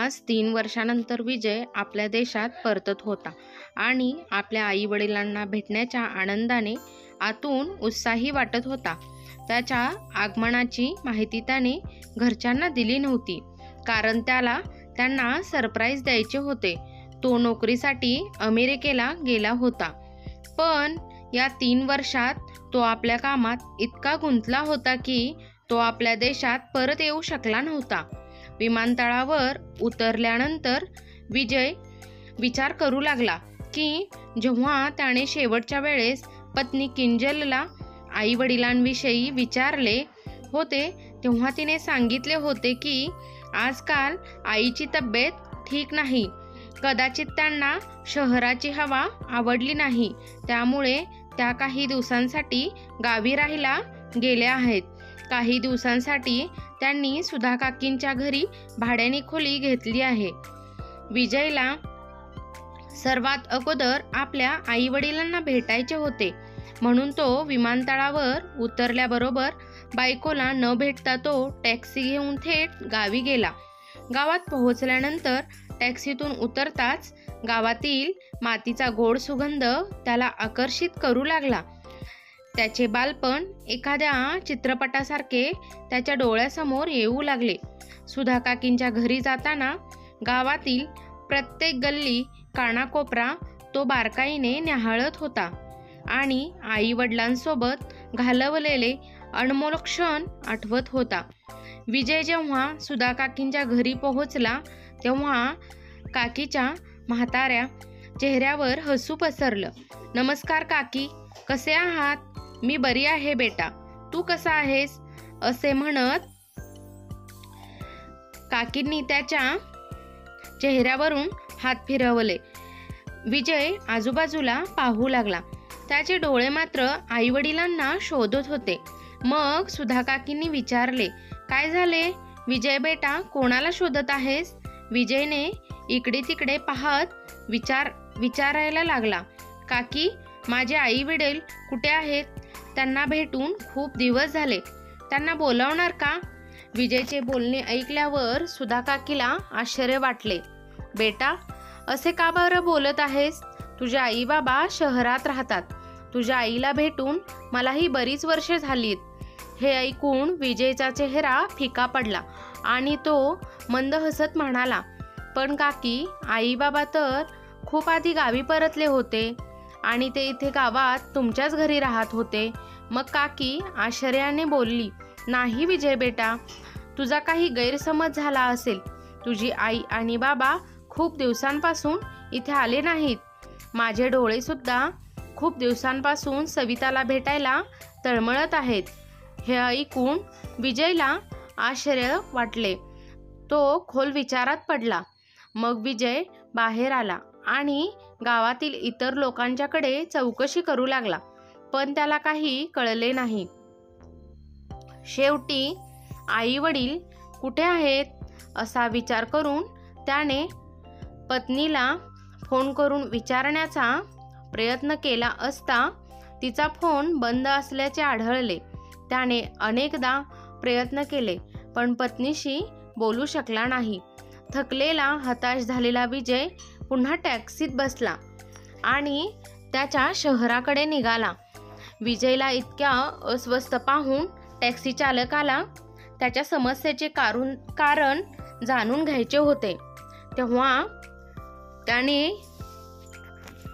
आज 3 वर्षानंतर विजय आपल्या देशात परतत होता आणि आपल्या आई वडिलांना भेटण्याच्या आनंदाने आतून उत्साही वाटत होता. त्याच्या आगमनाची माहिती त्याने घरच्यांना दिली नव्हती, कारण त्यांना सरप्राईज द्यायचे होते. तो नोकरीसाठी अमेरिकेला गेला होता, पण या 3 वर्षात तो आपल्या कामात इतका गुंतला होता की तो आपल्या देशात परत येऊ शकला नव्हता. विमानतळावर उतरल्यानंतर विजय विचार करू लागला की जेव्हा त्याने शेवटच्या वेळेस पत्नी किंजलला आई वडिलांविषयी विचारले होते तेव्हा तिने सांगितले होते की आजकाल आईची तब्येत ठीक नाही. कदाचित त्यांना शहराची हवा आवडली नाही, त्यामुळे त्या काही दिवसांसाठी गावी राहायला गेल्या आहेत. काही दिवसांसाठी त्यांनी सुधा काकींच्या घरी भाड्याने खोली घेतली आहे. विजयला सर्वात अगोदर आपल्या आई वडिलांना भेटायचे होते, म्हणून तो विमानतळावर उतरल्याबरोबर बायकोला न भेटता तो टॅक्सी घेऊन थेट गावी गेला. गावात पोहोचल्यानंतर टॅक्सीतून उतरताच गावातील मातीचा गोड सुगंध त्याला आकर्षित करू लागला. त्याचे बालपण एखाद्या चित्रपटासारखे त्याच्या डोळ्यासमोर येऊ लागले. सुधा काकींच्या घरी जाताना गावातील प्रत्येक गल्ली कानाकोपरा तो बारकाईने न्याहाळत होता आणि आई वडिलांसोबत घालवलेले अनमोल क्षण आठवत होता. विजय जेव्हा सुधा काकींच्या घरी पोहोचला तेव्हा काकीच्या म्हाताऱ्या चेहऱ्यावर हसू पसरलं. "नमस्कार काकी, कसे आहात?" "मी बरी आहे बेटा, तू कसा आहेस?" असे म्हणत काकींनी त्याच्या चेहऱ्यावरून हात फिरवले. विजय आजूबाजूला पाहू लागला. त्याचे डोळे मात्र आई वडिलांना शोधत होते. मग सुधा काकींनी विचारले, "काय झाले विजय बेटा, कोणाला शोधत आहेस?" विजयने इकडे तिकडे पाहत विचारायला लागला, "काकी, माझे आई वडील कुठे आहेत? त्यांना भेटून खूप दिवस झाले. त्यांना बोलावणार का?" विजयचे बोलणे ऐकल्यावर सुधा काकीला आश्चर्य वाटले. "बेटा, असे का बरं बोलत आहेस? तुझे आई बाबा शहरात राहतात. तुझ्या आईला भेटून मलाही बरीच वर्षे झालीत." हे ऐकून विजयचा चेहरा फिका पडला आणि तो मंद हसत म्हणाला, "पण काकी, आई बाबा तर खूप आधी गावी परतले होते आणि ते इथे गावात तुमच्याच घरी राहत होते." मग काकी आश्चर्याने बोलली, "नाही विजय बेटा, तुझा काही गैरसमज झाला असेल. तुझी आई आणि बाबा खूप दिवसांपासून इथे आले नाहीत. माझे डोळे सुद्धा खूप दिवसांपासून सविताला भेटायला तळमळत आहेत." हे ऐकून विजयला आश्चर्य वाटले. तो खोल विचारात पडला. मग विजय बाहेर आला आणि गावातील इतर लोकांच्याकडे चौकशी करू लागला, पण त्याला काही कळले नाही. शेवटी आई वडील कुठे आहेत असा विचार करून त्याने पत्नीला फोन करून विचारण्याचा प्रयत्न केला असता तिचा फोन बंद असल्याचे आढळले. त्याने अनेकदा प्रयत्न केले, पण पत्नीशी बोलू शकला नाही. थकलेला, हताश झालेला विजय पुन्हा टॅक्सीत बसला आणि त्याच्या शहराकडे निघाला. विजयला इतक्या अस्वस्थ पाहून टॅक्सी चालकाला त्याच्या समस्येचे कारण जाणून घ्यायचे होते. तेव्हा त्याने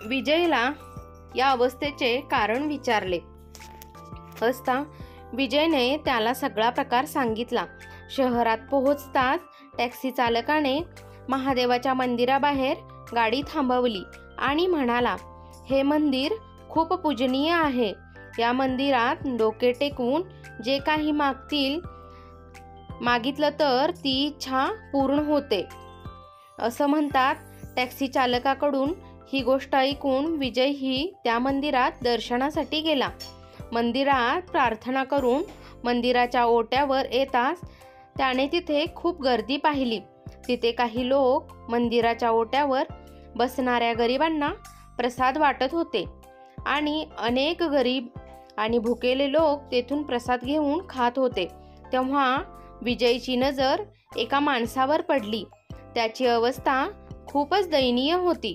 विजयला या अवस्थेचे कारण विचारले असता विजयने त्याला सगळा प्रकार सांगितला. शहरात पोहोचताच टॅक्सी चालकाने महादेवाच्या मंदिराबाहेर गाडी थांबवली आणि म्हणाला, "हे मंदिर खूप पूजनीय आहे. या मंदिरात डोके टेकवून जे काही मागितलं तर ती इच्छा पूर्ण होते." असं म्हणतात. टॅक्सी चालकाकडून ही गोष्ट ऐकून विजयही त्या मंदिरात दर्शनासाठी गेला. मंदिरात प्रार्थना करून मंदिराच्या ओट्यावर येताच त्याने तिथे खूप गर्दी पाहिली. तिथे काही लोक मंदिराच्या ओट्यावर बसणाऱ्या गरिबांना प्रसाद वाटत होते आणि अनेक गरीब आणि भुकेले लोक तेथून प्रसाद घेऊन खात होते. तेव्हा विजयची नजर एका माणसावर पडली. त्याची अवस्था खूपच दयनीय होती.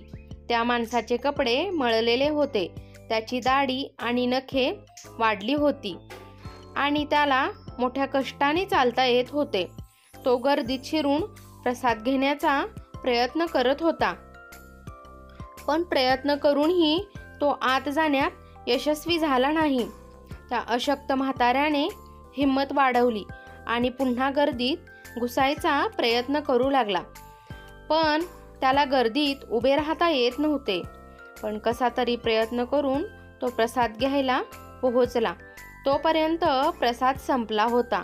त्या माणसाचे कपडे मळलेले होते, त्याची दाढी आणि नखे वाढली होती आणि त्याला मोठ्या कष्टाने चालता येत होते. तो गर्दीत शिरून प्रसाद घेण्याचा प्रयत्न करत होता, पण प्रयत्न करूनही तो आत जाण्यात यशस्वी झाला नाही. त्या अशक्त म्हाताऱ्याने हिंमत वाढवली आणि पुन्हा गर्दीत घुसायचा प्रयत्न करू लागला, पण त्याला गर्दीत उभे राहता येत नव्हते. पण कसा तरी प्रयत्न करून तो प्रसाद घ्यायला पोहोचला. तोपर्यंत प्रसाद संपला होता.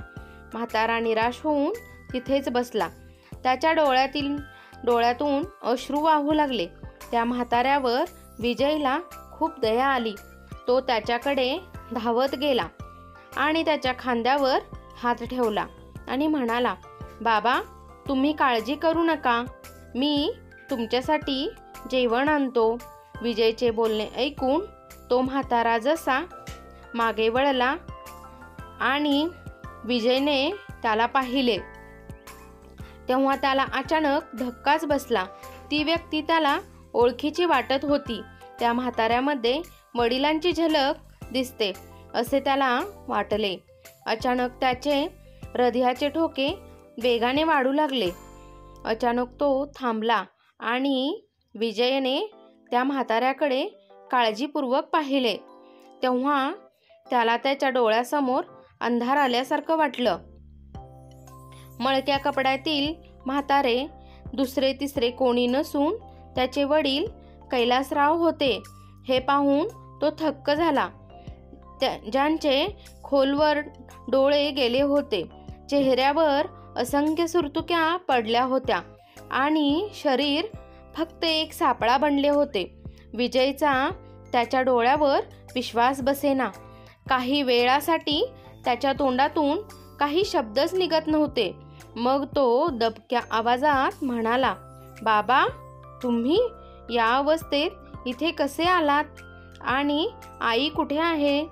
म्हातारा निराश होऊन तिथेच बसला. त्याच्या डोळ्यातून अश्रू वाहू लागले. त्या म्हाताऱ्यावर विजयला खूप दया आली. तो त्याच्याकडे धावत गेला आणि त्याच्या खांद्यावर हात ठेवला आणि म्हणाला, बाबा, तुम्ही काळजी करू नका, मी तुमच्यासाठी जेवण आणतो. विजयचे बोलणे ऐकून तो म्हातारा जसा मागे वळला आणि विजयने त्याला पाहिले, तेव्हा त्याला अचानक धक्काच बसला. ती व्यक्ती त्याला ओळखीची वाटत होती. त्या म्हाताऱ्यामध्ये वडिलांची झलक दिसते असे त्याला वाटले. अचानक त्याचे हृदयाचे ठोके वेगाने वाढू लागले. अचानक तो थांबला आणि विजयने त्या म्हाताऱ्याकडे काळजीपूर्वक पाहिले. तेव्हा त्याला त्याच्या डोळ्यासमोर अंधार आल्यासारखं वाटलं. मळक्या कपड्यातील म्हातारे दुसरे तिसरे कोणी नसून त्याचे वडील कैलासराव होते. हे पाहून तो थक्क झाला. ज्यांचे खोलवर डोळे गेले होते, चेहऱ्यावर असंख्य सुरतुक्या पडल्या होत्या आणि शरीर फक्त एक सापळा बनले होते. विजयचा त्याच्या डोळ्यावर विश्वास बसेना. काही वेळासाठी त्याच्या तोंडातून काही शब्दच निघत नव्हते. मग तो दबक्या आवाजात म्हणाला, बाबा, तुम्ही या अवस्थेत इथे कसे आलात? आणि आई कुठे आहे,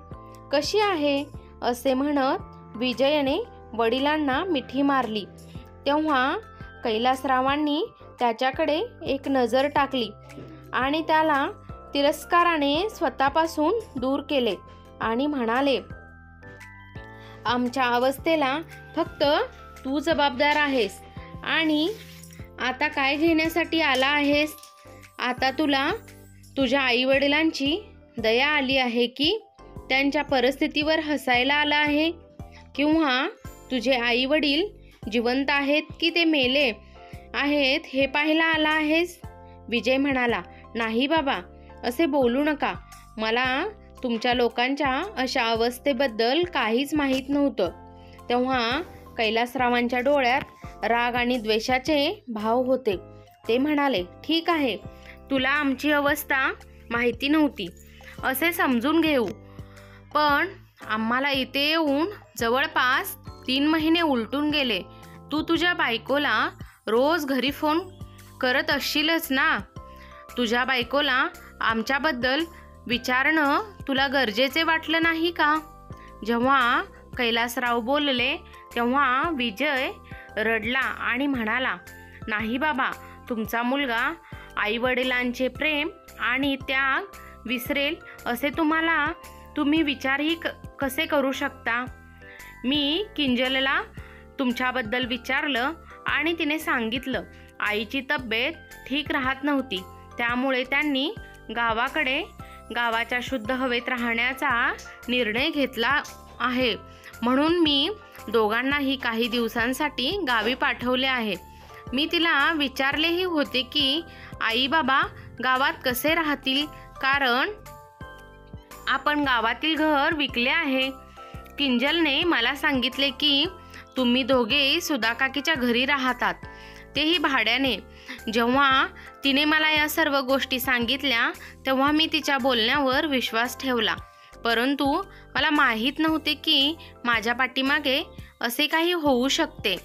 कशी आहे? असे म्हणत विजयने वडिलांना मिठी मारली. तेव्हा कैलासरावांनी त्याच्याकडे एक नजर टाकली आणि त्याला तिरस्काराने स्वतःपासून दूर केले आणि म्हणाले, आमच्या अवस्थेला फक्त तू जबाबदार आहेस. आणि आता काय घेण्यासाठी आला आहेस? आता तुला तुझ्या आईवडिलांची दया आली आहे की त्यांच्या परिस्थितीवर हसायला आला आहे? किंवा तुझे आईवडील जिवंत आहेत की ते मेले आहेत हे पाहायला आला आहेस? विजय म्हणाला, नाही बाबा, असे बोलू नका. मला तुमच्या लोकांच्या अशा अवस्थेबद्दल काहीच माहीत नव्हतं. तेव्हा कैलासरावांच्या डोळ्यात राग आणि द्वेषाचे भाव होते. ते म्हणाले, ठीक आहे, तुला आमची अवस्था माहिती नव्हती असे समजून घेऊ, पण आम्हाला इथे येऊन जवळपास 3 महिने उलटून गेले. तू तुझ्या बायकोला रोज घरी फोन करत असशीलच ना? तुझ्या बायकोला आमच्याबद्दल विचारणं तुला गरजेचे वाटलं नाही का? जेव्हा कैलासराव बोलले तेव्हा विजय रडला आणि म्हणाला, नाही बाबा, तुमचा मुलगा आईवडिलांचे प्रेम आणि त्याग विसरेल असे तुम्ही विचारही कसे करू शकता? मी किंजलला तुमच्याबद्दल विचारलं आणि तिने सांगितलं आईची तब्येत ठीक राहत नव्हती, त्यामुळे त्यांनी गावाच्या शुद्ध हवेत राहण्याचा निर्णय घेतला आहे. म्हणून मी दोघांनाही काही दिवसांसाठी गावी पाठवले आहे. मी तिला विचारलेही होते की आई बाबा गावात कसे राहतील, कारण आपण गावातील घर विकले आहे. किंजलने मला सांगितले की तुम्ही दोघे सुधाकाकीच्या घरी राहतात, तेही भाड्याने. जेव्हा तिने मला या सर्व गोष्टी सांगितल्या तेव्हा मी तिच्या बोलण्यावर विश्वास ठेवला, परंतु मला माहीत नव्हते की माझ्या पाठीमागे असे काही होऊ शकते.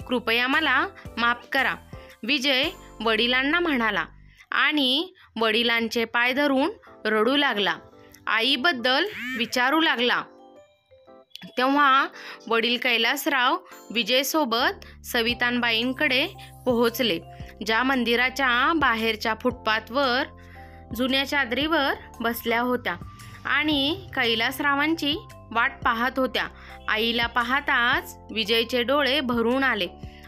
कृपया मला माफ करा, विजय वडिलांना म्हणाला आणि वडिलांचे पाय धरून रडू लागला. आईबद्दल विचारू लागला. तेव्हा वडील कैलासराव विजयसोबत सविताबाईंकडे पोहोचले, ज्या मंदिराच्या बाहेरच्या फुटपाथवर जुन्या चादरीवर बसल्या होत्या आणि कैलासरावांची वाट पाहत होत्या. आईला पाहताच विजयचे डोळे भरून आले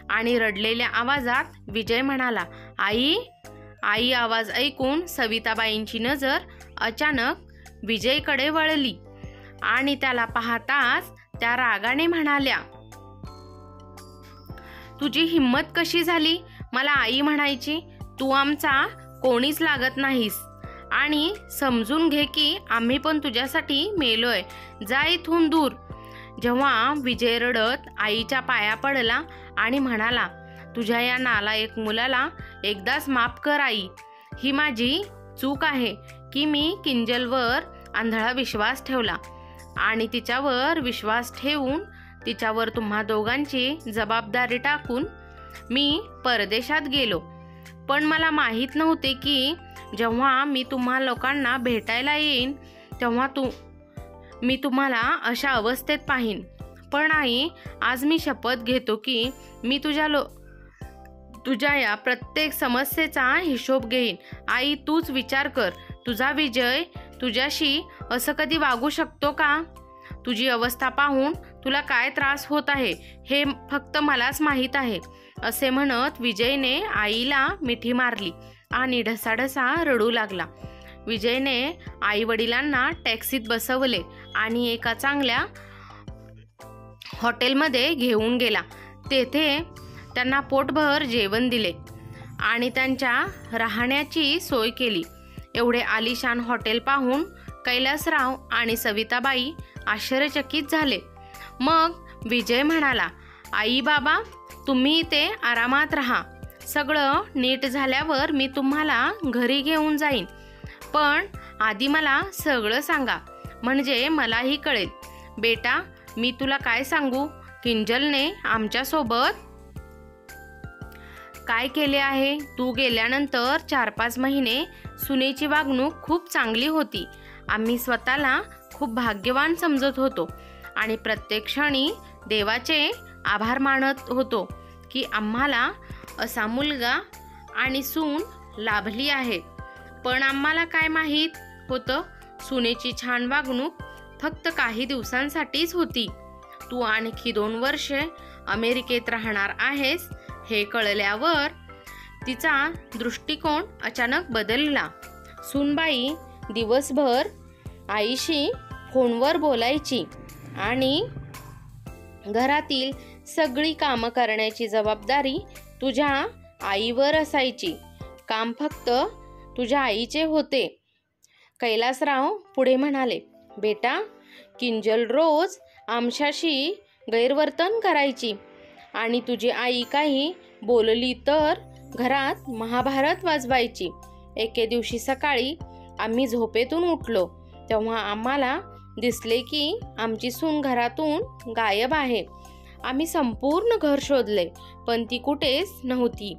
आणि रडलेल्या आवाजात विजय म्हणाला, आई. आई आवाज ऐकून सविताबाईंची नजर अचानक विजयकडे वळली आणि त्याला पाहताच त्या रागाने म्हणाल्या, तुझी हिम्मत कशी झाली मला आई म्हणायची? तू आमचा कोणीच लागत नाहीस आणि समजून घे की आम्ही पण तुझ्यासाठी मेलोय. जा इथून दूर. जेव्हा विजय रडत आईच्या पाया पडला आणि म्हणाला, तुझ्या या नालायक मुलाला एकदाच माफ कर आई. ही माझी चूक आहे की मी किंजलवर आंधळा विश्वास ठेवला आणि तिच्यावर विश्वास ठेवून तिच्यावर तुम्हा दोघांची जबाबदारी टाकून मी परदेशात गेलो. पण मला माहीत नव्हते की जेव्हा मी तुम्हा लोकांना भेटायला येईन तेव्हा मी तुम्हाला अशा अवस्थेत पाहीन. पण आई, आज मी शपथ घेतो की मी तुझ्या या प्रत्येक समस्येचा हिशोब घेईन. आई, तूच विचार कर, तुझा विजय तुझ्याशी असं कधी वागू शकतो का? तुझी अवस्था पाहून तुला काय त्रास होत आहे हे फक्त मलाच माहीत आहे. असे म्हणत विजयने आईला मिठी मारली आणि ढसाढसा रडू लागला. विजयने आई वडिलांना टॅक्सीत बसवले आणि एका चांगल्या हॉटेलमध्ये घेऊन गेला. तेथे त्यांना पोटभर जेवण दिले आणि त्यांच्या राहण्याची सोय केली. एवढे आलिशान हॉटेल पाहून कैलासराव आणि सविताबाई आश्चर्यचकित झाले. मग विजय म्हणाला, आई बाबा, तुम्ही इथे आरामात राहा. सगळं नीट झाल्यावर मी तुम्हाला घरी घेऊन जाईन. पण आधी मला सगळं सांगा, म्हणजे मलाही कळेल. बेटा, मी तुला काय सांगू, किंजलने आमच्यासोबत काय केले आहे. तू गेल्यानंतर 4-5 महिने सुनेची वागणूक खूप चांगली होती. आम्ही स्वतःला खूप भाग्यवान समजत होतो आणि प्रत्येक क्षणी देवाचे आभार मानत होतो की आम्हाला असा मुलगा आणि सून लाभली आहे. पण आम्हाला काय माहीत होतं, सुनेची छान वागणूक फक्त काही दिवसांसाठीच होती. तू आणखी 2 वर्षे अमेरिकेत राहणार आहेस हे कळल्यावर तिचा दृष्टिकोन अचानक बदलला. सूनबाई दिवसभर आईशी फोनवर बोलायची आणि घरातील सगळी कामं करण्याची जबाबदारी तुझ्या आईवर असायची. काम फक्त तुझ्या आईचे होते. कैलासराव पुढे म्हणाले, बेटा, किंजल रोज आमच्याशी गैरवर्तन करायची आणि तुझी आई काही बोलली तर घरात महाभारत वाजवायची. एके दिवशी सकाळी आम्ही झोपेतून उठलो तेव्हा आम्हाला दिसले की आमची सून घरातून गायब आहे. आम्ही संपूर्ण घर शोधले पण ती कुठेच नव्हती.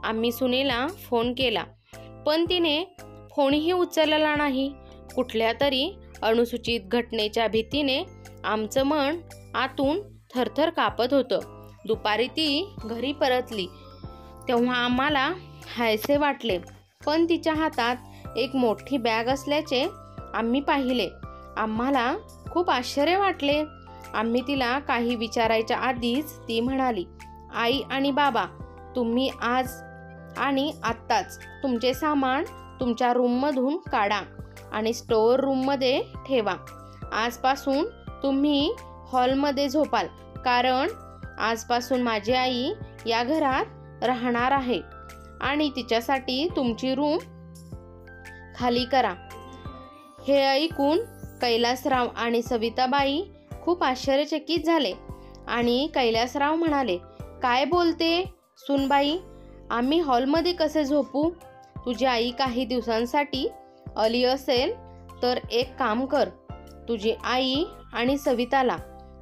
आम्ही सुनेला फोन केला पण तिने फोनही उचलला नाही. कुठल्या तरी अनुसूचित घटनेच्या भीतीने आमचं मन आतून थरथर कापत होतं. दुपारी ती घरी परतली तेव्हा आम्हाला हायसे वाटले, पण तिच्या हातात एक मोठी बॅग असल्याचे आम्ही पाहिले. आम्हाला खूप आश्चर्य वाटले. आम्ही तिला काही विचारायच्या आधीच ती म्हणाली, आई आणि बाबा, तुम्ही आज आणि आत्ताच तुमचे सामान तुमच्या रूममधून काढा आणि स्टोअर रूममध्ये ठेवा. आजपासून तुम्ही हॉलमध्ये झोपाल, कारण आजपासून माझी आई या घरात राहणार आहे आणि तिच्यासाठी तुमची रूम खाली करा. हे ऐकून कैलासराव आणि सविताबाई खूप आश्चर्यचकित झाले आणि कैलासराव म्हणाले, काय बोलते सूनबाई, आम्ही हॉलमध्ये कसे झोपू? तुझी आई काही दिवसांसाठी आली असेल तर एक काम कर, तुझी आई आणि सविताला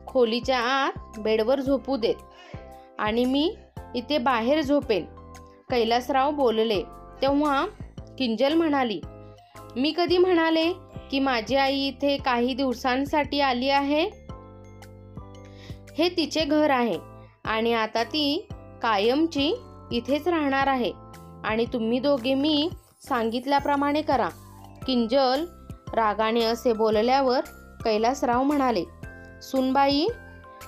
खोलीच्या आत बेडवर झोपू देत आणि मी इथे बाहेर झोपेन. कैलासराव बोलले तेव्हा किंजल म्हणाली, मी कधी म्हणाले की माझी आई इथे काही दिवसांसाठी आली आहे? हे तिचे घर आहे आणि आता ती कायमची इथेच राहणार आहे आणि तुम्ही दोघे मी सांगितल्याप्रमाणे करा. किंजल रागाने असे बोलल्यावर कैलासराव म्हणाले, सुनबाई,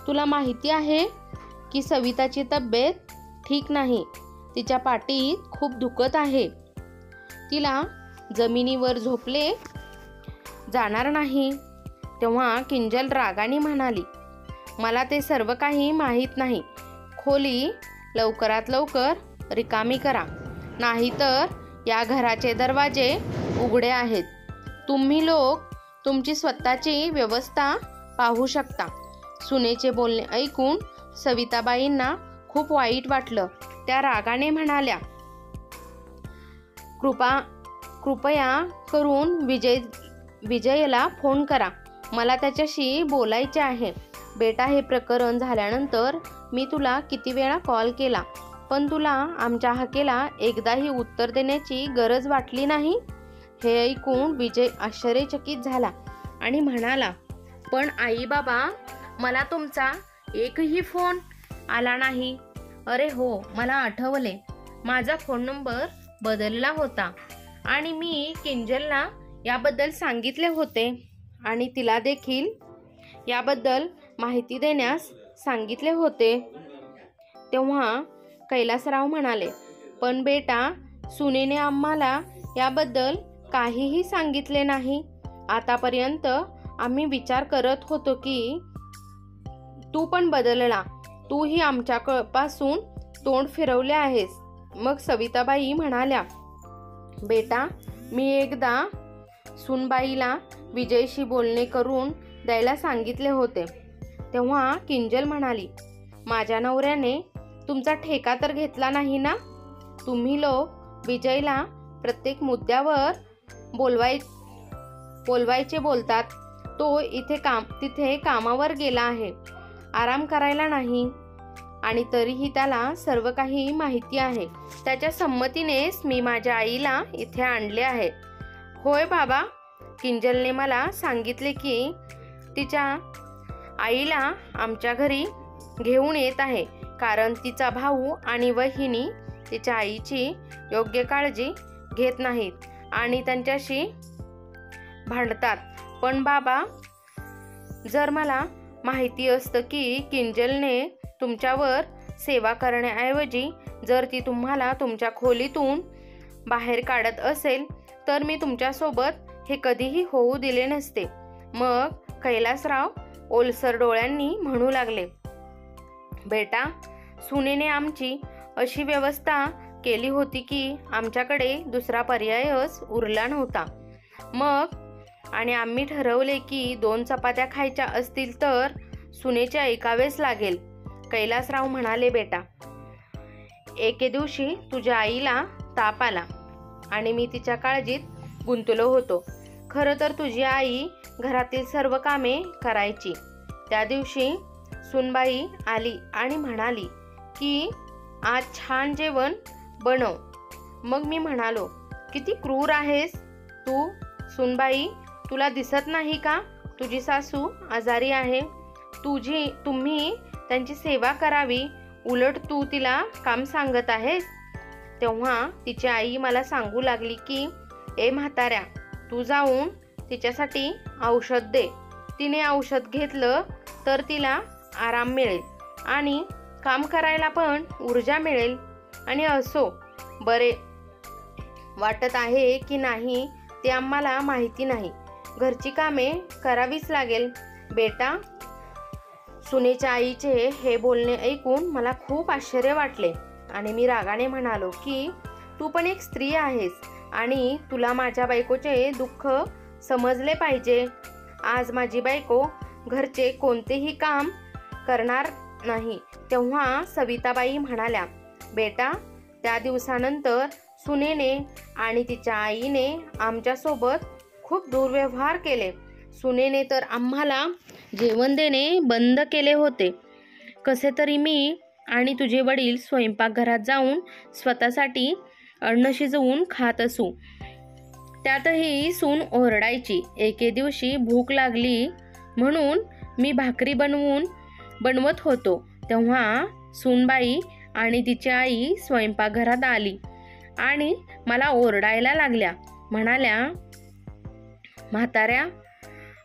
तुला माहिती आहे की सविताची तब्येत ठीक नाही. तिच्या पाठीत खूप दुखत आहे. तिला जमिनीवर झोपले जाणार नाही. तेव्हा किंजल रागाने म्हणाली, मला ते सर्व काही माहीत नाही. खोली लवकरात लवकर रिकामी करा, नाहीतर या घराचे दरवाजे उघडे आहेत. तुम्ही लोक तुमची स्वतःची व्यवस्था पाहू शकता. सुनेचे बोलणे ऐकून सविताबाईंना खूप वाईट वाटलं. त्या रागाने म्हणाल्या, कृपया करून विजयला फोन करा. मला त्याच्याशी बोलायचे आहे. बेटा, हे प्रकरण झाल्यानंतर मी तुला किती वेळा कॉल केला, पण तुला आमच्या हाकेला एकदाही उत्तर देण्याची गरज वाटली नाही. हे ऐकून विजय आश्चर्यचकित झाला आणि म्हणाला, पण आई बाबा, मला तुमचा एकही फोन आला नाही. अरे हो, मला आठवले. माझा फोन नंबर बदलला होता आणि मी किंजलला याबद्दल सांगितले होते आणि तिला देखील याबद्दल माहिती देण्यास सांगितले होते. तेव्हा कैलासराव म्हणाले, पण बेटा, सुनेने आम्हाला याबद्दल काहीही सांगितले नाही. आतापर्यंत आम्ही विचार करत होतो की तू पण बदलला. तूही आमच्यापासून तोंड फिरवले आहेस. मग सविताबाई म्हणाल्या, बेटा, मी एकदा सुनबाईला विजयशी बोलणे करून द्यायला सांगितले होते. तेव्हा किंजल म्हणाली, माझ्या नवऱ्याने तुमचा ठेका तर घेतला नाही ना? तुम्ही लोक विजयला प्रत्येक मुद्द्यावर बोलवायचे बोलतात. तो तिथे कामावर गेला आहे, आराम करायला नाही. आणि तरीही त्याला सर्व काही माहिती आहे. त्याच्या संमतीनेच मी माझ्या आईला इथे आणले आहे. होय बाबा, किंजलने मला सांगितले की तिच्या आईला आमच्या घरी घेऊन येत आहे, कारण तिचा भाऊ आणि वहिनी तिच्या आईची योग्य काळजी घेत नाहीत आणि त्यांच्याशी भांडतात. पण बाबा, जर मला माहिती असतं की किंजलने तुमच्यावर सेवा करण्याऐवजी जर ती तुम्हाला तुमच्या खोलीतून बाहेर काढत असेल, तर मी तुमच्यासोबत हे कधीही होऊ दिले नसते. मग कैलासराव ओलसर डोळ्यांनी म्हणू लागले, बेटा, सुनेने आमची अशी व्यवस्था केली होती की आमच्याकडे दुसरा पर्यायच उरला नव्हता. मग आणि आम्ही ठरवले की 2 चपात्या खायच्या असतील तर सुनेचे ऐकावेच लागेल. कैलासराव म्हणाले, बेटा, एके दिवशी तुझ्या आईला ताप आला आणि मी तिच्या काळजीत गुंतलो होतो. खरं तर तुझी आई घरातील सर्व कामे करायची. त्या दिवशी सुनबाई आली आणि म्हणाली की आज छान जेवण बनव. मग मी म्हणालो, किती क्रूर आहेस तू सुनबाई, तुला दिसत नाही का तुझी सासू आजारी आहे? तुम्ही त्यांची सेवा करावी, उलट तू तिला काम सांगत आहेस. तेव्हा तिची आई मला सांगू लागली की ए म्हाताऱ्या, तू जाऊन तिच्यासाठी औषध दे. तिने औषध घेतलं तर तिला आराम मिळेल आणि काम करायला पण ऊर्जा मिळेल. आणि असो, बरे वाटत आहे की नाही ते आम्हाला माहिती नाही. घरची कामे करावीच लागेल. बेटा, सुनेच्या आईचे हे बोलणे ऐकून मला खूप आश्चर्य वाटले आणि मी रागाने म्हणालो की तू पण एक स्त्री आहेस आणि तुला माझ्या बायकोचे दुःख समजले पाहिजे. आज माझी बायको घरचे कोणतेही काम करणार नाही. तेव्हा सविताबाई म्हणाल्या, बेटा, त्या दिवसानंतर सुनेने आणि तिच्या आईने आमच्यासोबत खूप दुर्व्यवहार केले. सुनेने तर आम्हाला जेवण देणे बंद केले होते. कसे तरी मी आणि तुझे वडील स्वयंपाकघरात जाऊन स्वतःसाठी अन्न शिजवून खात असू. त्यातही सून ओरडायची. एके दिवशी भूक लागली म्हणून मी भाकरी बनवत होतो. तेव्हा सूनबाई आणि तिची आई स्वयंपाकघरात आली आणि मला ओरडायला लागल्या. म्हणाल्या, म्हाताऱ्या,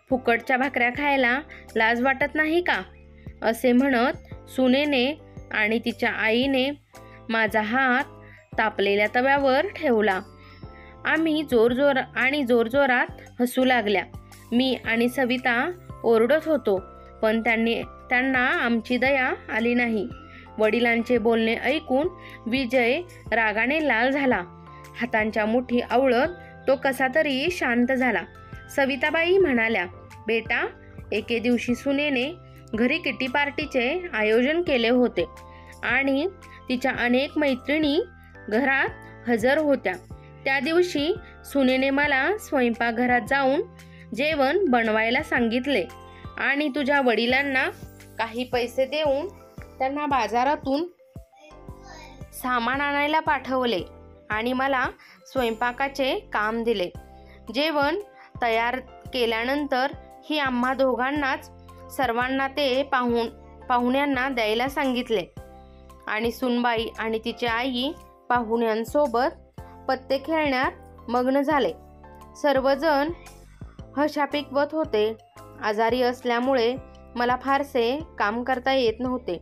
फुकटच्या भाकऱ्या खायला लाज वाटत नाही का? असे म्हणत सुनेने आणि तिच्या आईने माझा हात तापलेल्या तव्यावर ठेवला. आम्ही जोरजोरात हसू लागल्या. मी आणि सविता ओरडत होतो, पण त्यांना आमची दया आली नाही. वडिलांचे बोलणे ऐकून विजय रागाने लाल झाला. हातांच्या मुठी आवळत तो कसा तरी शांत झाला. सविताबाई म्हणाल्या, बेटा, एके दिवशी सुनेने घरी किटी पार्टीचे आयोजन केले होते आणि तिच्या अनेक मैत्रिणी घरात हजर होत्या. त्या दिवशी सुनेने मला स्वयंपाकघरात जाऊन जेवण बनवायला सांगितले आणि तुझ्या वडिलांना काही पैसे देऊन त्यांना बाजारातून सामान आणायला पाठवले आणि मला स्वयंपाकाचे काम दिले. जेवण तयार केल्यानंतर ही आम्हा दोघांनाच सर्वांना ते पाहुण्यांना द्यायला सांगितले आणि सुनबाई आणि तिची आई पाहुण्यांसोबत पत्ते खेळण्यात मग्न झाले. सर्वजण हशा पिकवत होते. आजारी असल्यामुळे मला फारसे काम करता येत नव्हते.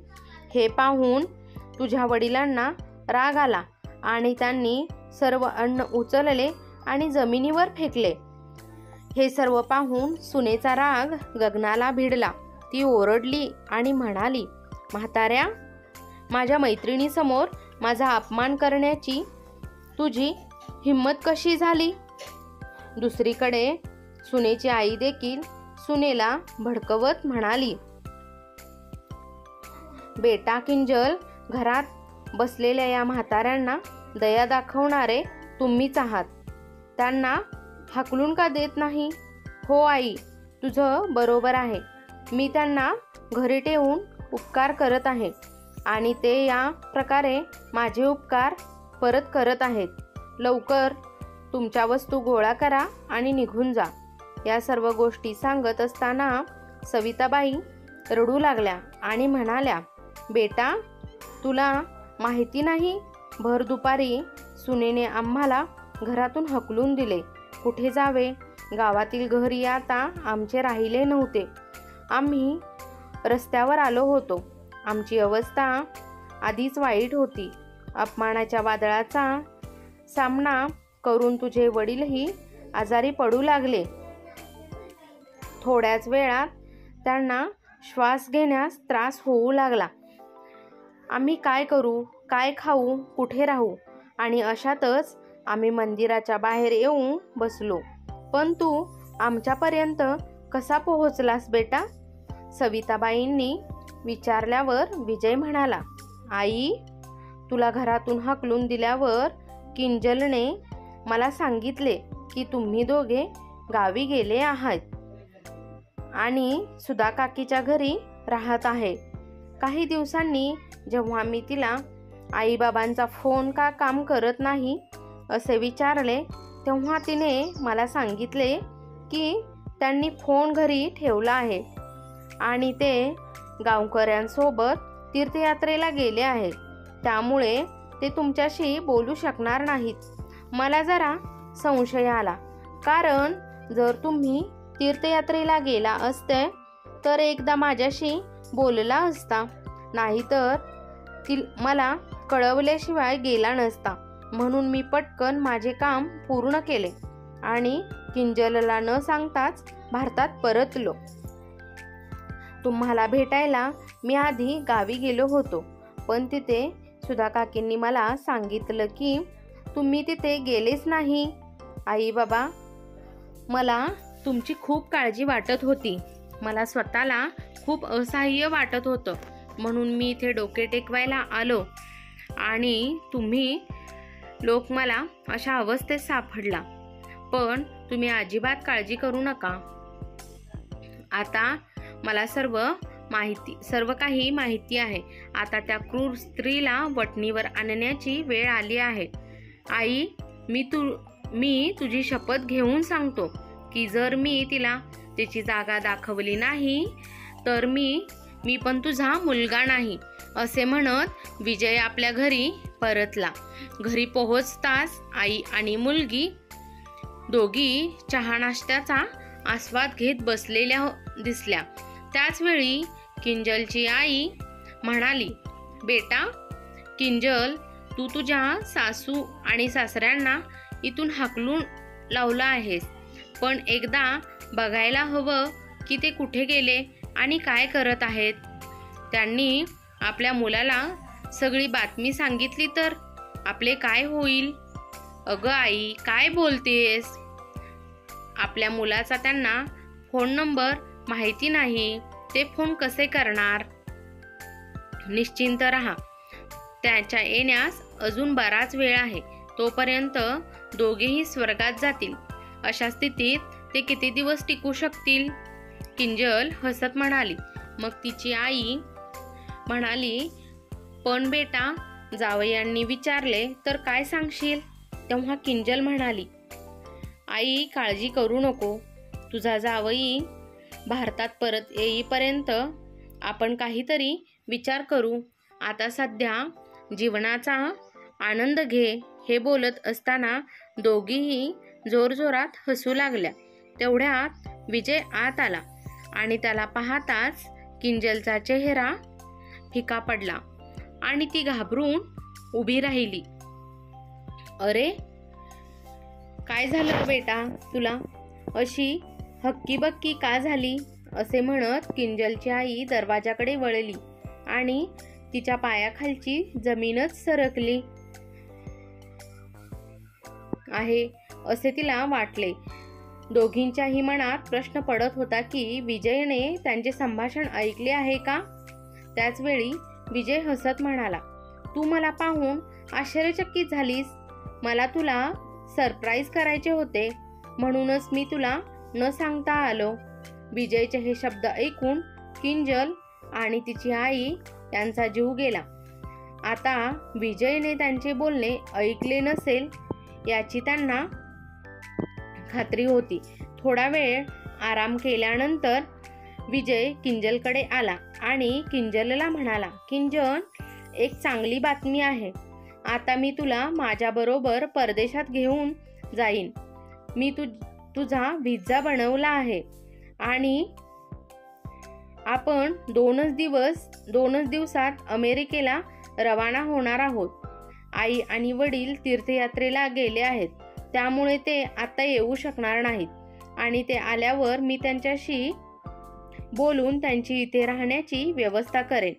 हे पाहून तुझ्या वडिलांना राग आला आणि त्यांनी सर्व अन्न उचलले आणि जमिनीवर फेकले. हे सर्व पाहून सुनेचा राग गगनाला भिडला. ती ओरडली आणि म्हणाली, म्हाताऱ्या, माझ्या मैत्रिणीसमोर माझा अपमान करण्याची तुझी हिम्मत कशी झाली? दुसरीकडे सुनेची आई देखील सुनेला भडकवत म्हणाली, बेटा किंजल, घरात बसलेल्या या म्हाताऱ्यांना दया दाखवणारे तुम्हीच आहात. त्यांना हाकलून का देत नाही? हो आई, तुझं बरोबर आहे. मी त्यांना घरी ठेवून उपकार करत आहे आणि ते या प्रकारे माझे उपकार परत करत आहेत. लवकर तुमच्या वस्तू गोळा करा आणि निघून जा. या सर्व गोष्टी सांगत असताना सविताबाई रडू लागल्या आणि म्हणाल्या, बेटा, तुला माहिती नाही, भर दुपारी सुनेने आम्हाला घरातून हकलून दिले. कुठे जावे? गावातील घरी आता आमचे राहिले नव्हते. आम्ही रस्त्यावर आलो होतो. आमची अवस्था आधीच वाईट होती. अपमानाच्या वादळाचा सामना करून तुझे वडीलही आजारी पडू लागले. थोड्याच वेळात त्यांना श्वास घेण्यास त्रास होऊ लागला. आम्ही काय करू, काय खाऊ, कुठे राहू? आणि अशातच आम्ही मंदिराच्या बाहेर येऊन बसलो. पण तू आमच्यापर्यंत कसा पोहोचलास बेटा? सविताबाईंनी विचारल्यावर विजय म्हणाला, आई, तुला घरातून हाकलून दिल्यावर किंजलने मला सांगितले की तुम्ही दोघे गावी गेले आहात आणि सुधा काकीच्या घरी राहत आहे. काही दिवसांनी जेव्हा मी तिला आईबाबांचा फोन का काम करत नाही असे विचारले, तेव्हा तिने मला सांगितले की त्यांनी फोन घरी ठेवला आहे आणि ते गावकऱ्यांसोबत तीर्थयात्रेला गेले आहेत. त्यामुळे ते तुमच्याशी बोलू शकणार नाहीत. मला जरा संशय आला, कारण जर तुम्ही तीर्थयात्रेला गेला असते तर एकदा माझ्याशी बोलला असता, नाहीतर मला कळवल्याशिवाय गेला नसता. म्हणून मी पटकन माझे काम पूर्ण केले आणि किंजलला न सांगताच भारतात परतलो. तुम्हाला भेटायला मी आधी गावी गेलो होतो, पण तिथे सुधा काकींनी मला सांगितलं की तुम्ही तिथे गेलेच नाही. आई बाबा, मला तुमची खूप काळजी वाटत होती. मला स्वतःला खूप असहाय्य वाटत होतं, म्हणून मी इथे डोके टेकवायला आलो आणि तुम्ही लोक मला अशा अवस्थेत सापडला. पण तुम्ही अजिबात काळजी करू नका. आता मला सर्व काही माहिती आहे. आता त्या क्रूर स्त्रीला वटणीवर आणण्याची वेळ आली आहे. आई, मी तुझी शपथ घेऊन सांगतो की जर मी तिला तिची जागा दाखवली नाही तर मी पण तुझा मुलगा नाही. असे म्हणत विजय आपल्या घरी परतला. घरी पोहोचताच आई आणि मुलगी दोघी चहा नाश्त्याचा आस्वाद घेत बसलेल्या दिसल्या. त्याच वेळी किंजलची आई म्हणाली, बेटा किंजल, तू तुझ्या सासू आणि सासऱ्यांना इथून हाकलून लावलं आहेस, पण एकदा बघायला हवं की ते कुठे गेले आणि काय करत आहेत. त्यांनी आपल्या मुलाला सगळी बातमी सांगितली तर आपले काय होईल. अगं आई, काय बोलतेस. आपल्या मुलाचा त्यांना फोन नंबर माहिती नाही, ते फोन कसे करणार. निश्चिंत राहा, त्याच्या येण्यास अजून बराच वेळ आहे. तोपर्यंत दोघेही स्वर्गात जातील. अशा स्थितीत ते किती दिवस टिकू शकतील. किंजल हसत म्हणाली. मग तिची आई म्हणाली, पण बेटा जावयांनी विचारले तर काय सांगशील. तेव्हा किंजल म्हणाली, आई काळजी करू नको, तुझा जावई भारतात परत येईपर्यंत आपण काहीतरी विचार करू. आता सध्या जीवनाचा आनंद घे. हे बोलत असताना दोघीही जोरजोरात हसू लागल्या. तेवढ्यात विजय आत आला आणि त्याला पाहताच किंजलचा चेहरा फिका पडला आणि ती घाबरून उभी राहिली. अरे काय झालं बेटा, तुला अशी हक्कीबक्की का झाली. असे म्हणत किंजलची आई दरवाजाकडे वळली आणि तिच्या पायाखालची जमीनच सरकली आहे असे तिला वाटले. दोघींच्याही मनात प्रश्न पडत होता की विजयने त्यांचे संभाषण ऐकले आहे का. त्याच वेळी विजय हसत म्हणाला, तू मला पाहून आश्चर्यचकित झालीस. मला तुला सरप्राईज करायचे होते, म्हणूनच मी तुला न सांगता आलो. विजयचे हे शब्द ऐकून किंजल आणि तिची आई यांचा जीव गेला. आता विजयने त्यांचे बोलणे ऐकले नसेल याची त्यांना खात्री होती. थोडा वेळ आराम केल्यानंतर विजय किंजलकडे आला आणि किंजलला म्हणाला, किंजल, एक चांगली बातमी आहे. आता मी तुला माझ्याबरोबर परदेशात घेऊन जाईन. मी तुझा व्हिसा बनवला आहे आणि आपण दोनच दिवसात अमेरिकेला रवाना होणार आहोत. आई आणि वडील तीर्थयात्रेला गेले आहेत, त्यामुळे ते आता येऊ शकणार नाहीत आणि ते आल्यावर मी त्यांच्याशी बोलून त्यांची इथे राहण्याची व्यवस्था करेन.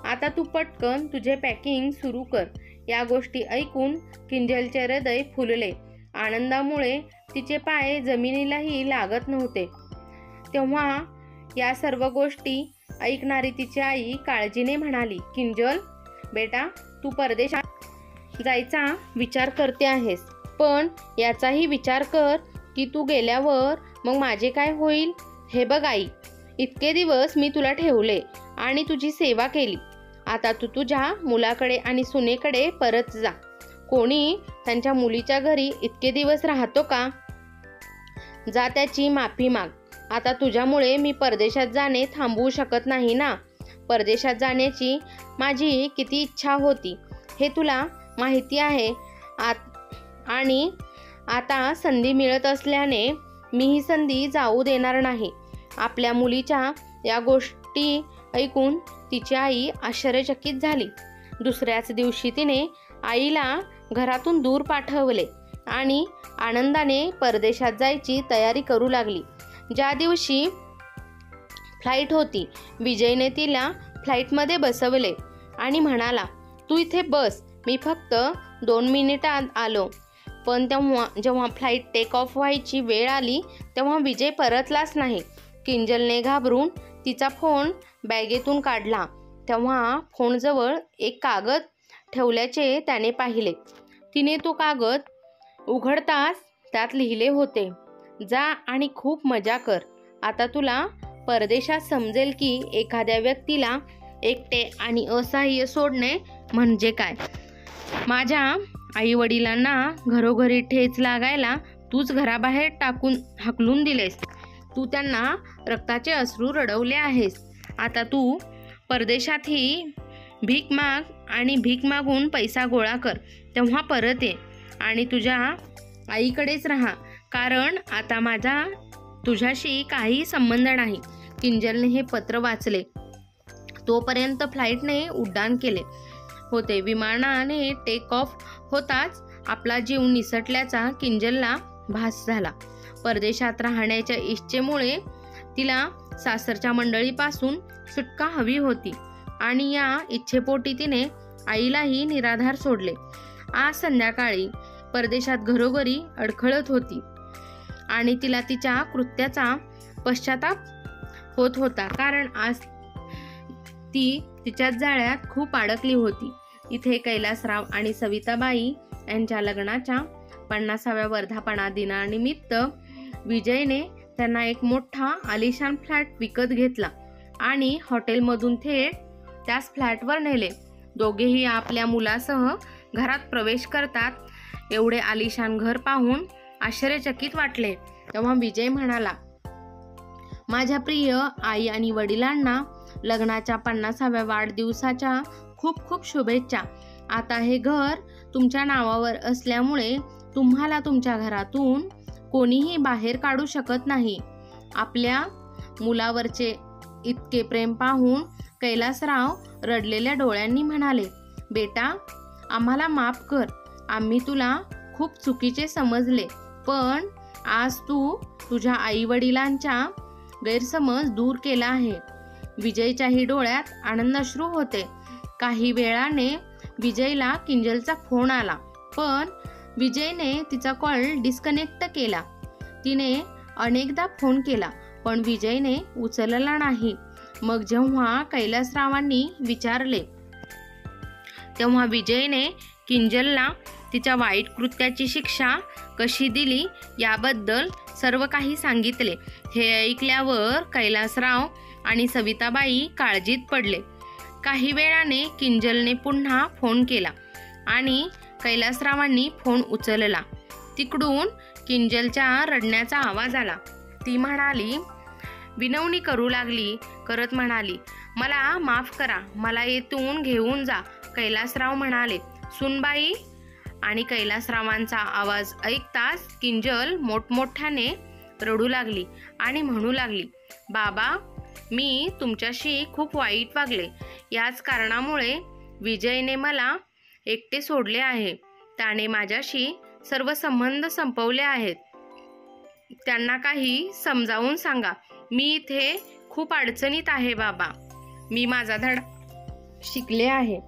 आता तू पटकन तुझे पॅकिंग सुरू कर. या गोष्टी ऐकून किंजलचे हृदय फुलले. आनंदामुळे तिचे पाय जमिनीलाही लागत नव्हते. तेव्हा या सर्व गोष्टी ऐकणारी तिची आई काळजीने म्हणाली, किंजल बेटा, तू परदेशात जायचा विचार करते आहेस, पण याचाही विचार कर की तू गेल्यावर मग माझे काय होईल. हे बघ आई, इतके दिवस मी तुला ठेवले आणि तुझी सेवा केली. आता तू तुझ्या मुलाकडे आणि सुनेकडे परत जा. कोणी त्यांच्या मुलीच्या घरी इतके दिवस राहतो का. जा, त्याची माफी माग. आता तुझ्यामुळे मी परदेशात जाणे थांबवू शकत नाही ना. परदेशात जाण्याची माझी किती इच्छा होती हे तुला माहिती आहे. आणि आता संधी मिळत असल्याने मी ही संधी जाऊ देणार नाही. आपल्या मुलीच्या या गोष्टी ऐकून तिची आई आश्चर्यचकित झाली. दुसऱ्याच दिवशी तिने आईला घरातून दूर पाठवले आणि आनंदाने परदेशात जायची तयारी करू लागली. ज्या दिवशी फ्लाईट होती, विजयने तिला फ्लाईटमध्ये बसवले आणि म्हणाला, तू इथे बस, मी फक्त 2 मिनिटात आलो. पण जेव्हा फ्लाईट टेक ऑफ व्हायची वेळ आली तेव्हा विजय परतलाच नाही. किंजलने घाबरून तिचा फोन बॅगेतून काढला. तेव्हा फोनजवळ एक कागद ठेवल्याचे त्याने पाहिले. तिने तो कागद उघडताच त्यात लिहिले होते, जा आणि खूप मजा कर. आता तुला परदेशात समजेल की एखाद्या व्यक्तीला एकटे आणि असहाय्य सोडणे म्हणजे काय. माझ्या आईवडिलांना घरोघरी ठेच लागायला तूच घराबाहेर हाकलून दिलेस. तू त्यांना रक्ताचे अश्रू रडवले आहेस. आता तू परदेशातही भीक माग आणि भीक मागून पैसा गोळा कर, तेव्हा परत ये आणि तुझ्या आईकडेच राहा, कारण आता माझा तुझ्याशी काही संबंध नाही. किंजलने हे पत्र वाचले. तोपर्यंत फ्लाईटने उड्डाण केले होते. विमानाने टेक ऑफ होताच आपला जीव निसटल्याचा किंजलला भास झाला. परदेशात राहण्याच्या इच्छेमुळे तिला सासरच्या मंडळीपासून सुटका हवी होती आणि या इच्छेपोटी तिने आईलाही निराधार सोडले. आज संध्याकाळी परदेशात घरोघरी अडखळत होती आणि तिला तिच्या कृत्याचा पश्चाताप होत होता, कारण आज ती तिच्या जाळ्यात खूप अडकली होती. इथे कैलासराव आणि सविताबाई यांच्या लग्नाच्या 50व्या वर्धापना दिनानिमित्त विजयने त्यांना एक मोठा आलिशान फ्लॅट विकत घेतला आणि हॉटेलमधून थेट त्याच फ्लॅटवर नेले. दोघेही आपल्या मुलासह घरात प्रवेश करतात. एवढे आलिशान घर पाहून आश्चर्यचकित वाटले. तेव्हा विजय म्हणाला, माझ्या प्रिय आई आणि वडिलांना लग्नाच्या 50व्या वाढदिवसाच्या खूप खूप शुभेच्छा. आता हे घर तुमच्या नावावर असल्यामुळे तुम्हाला तुमच्या घरातून कोणीही बाहेर काढू शकत नाही. आपल्या मुलावरचे इतके प्रेम पाहून कैलासराव रडलेल्या डोळ्यांनी म्हणाले, बेटा, आम्हाला माफ कर. आम्ही तुला खूप चुकीचे समजले, पण आज तू तुझ्या आईवडिलांचा गैरसमज दूर केला आहे. विजयच्याही डोळ्यात आनंदाश्रू होते. काही वेळाने विजयला किंजलचा फोन आला, पण विजयने तिचा कॉल डिस्कनेक्ट केला. तिने अनेकदा फोन केला, पण विजयने उचलला नाही. मग जेव्हा कैलासरावांनी विचारले, तेव्हा विजयने किंजलला तिच्या वाईट कृत्याची शिक्षा कशी दिली याबद्दल सर्व काही सांगितले. हे ऐकल्यावर कैलासराव आणि सविताबाई काळजीत पडले. काही वेळाने किंजलने पुन्हा फोन केला आणि कैलासरावांनी फोन उचलला. तिकडून किंजलच्या रडण्याचा आवाज आला. ती विनवणी करू लागली, करत म्हणाली, मला माफ करा, मला येथून घेऊन जा. कैलासराव म्हणाले, सुनबाई. आणि कैलासरावांचा आवाज ऐकताच किंजल मोठमोठ्याने रडू लागली आणि म्हणू लागली, बाबा, मी तुमच्याशी खूप वाईट वागले. याच कारणामुळे विजयने मला एकटे सोडले आहे. त्याने माझ्याशी सर्व संबंध संपवले आहेत. त्यांना काही समजावून सांगा. मी इथे खूप अडचणीत आहे बाबा. मी माझा धडा शिकले आहे.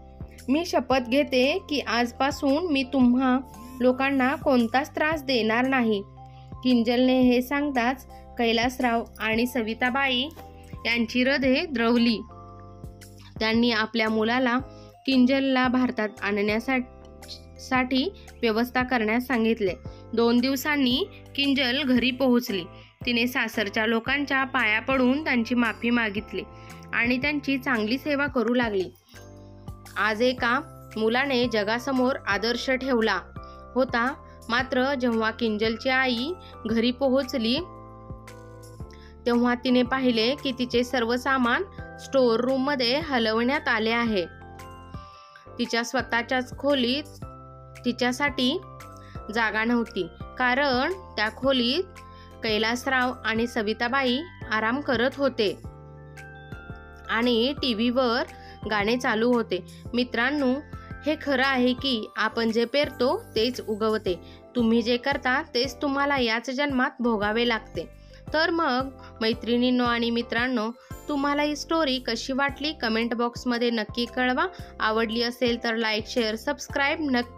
मी शपथ घेते की आजपासून मी तुम्हा लोकांना कोणताच त्रास देणार नाही. किंजलने हे सांगताच कैलासराव आणि सविताबाई यांची हृदये द्रवली. त्यांनी आपल्या मुलाला किंजलला भारतात आणण्यासाठी व्यवस्था करण्यास सांगितले. 2 दिवसांनी किंजल घरी पोहोचली. तिने सासरच्या लोकांच्या पाया पडून त्यांची माफी मागितली आणि त्यांची चांगली सेवा करू लागली. आज एका मुलाने जगासमोर आदर्श ठेवला होता. मात्र जेव्हा किंजलची आई घरी पोहोचली तेव्हा तिने पाहिले की तिचे सर्व सामान स्टोअर रूम मध्ये हलवण्यात आले आहे. तिच्या स्वतःच्याच खोलीत तिच्यासाठी जागा नव्हती, कारण त्या खोलीत कैलासराव आणि सविताबाई आराम करत होते आणि टीव्हीवर गाणे चालू होते. मित्रांनो, हे खरं आहे की आपण जे पेरतो तेच उगवते. तुम्ही जे करता तेच तुम्हाला याच जन्मात भोगावे लागते. तर मग मैत्रिणींनो आणि मित्रांनो, तुम्हाला ही स्टोरी कशी वाटली कमेंट बॉक्समध्ये नक्की कळवा. आवडली असेल तर लाईक, शेअर, सबस्क्राईब नक्की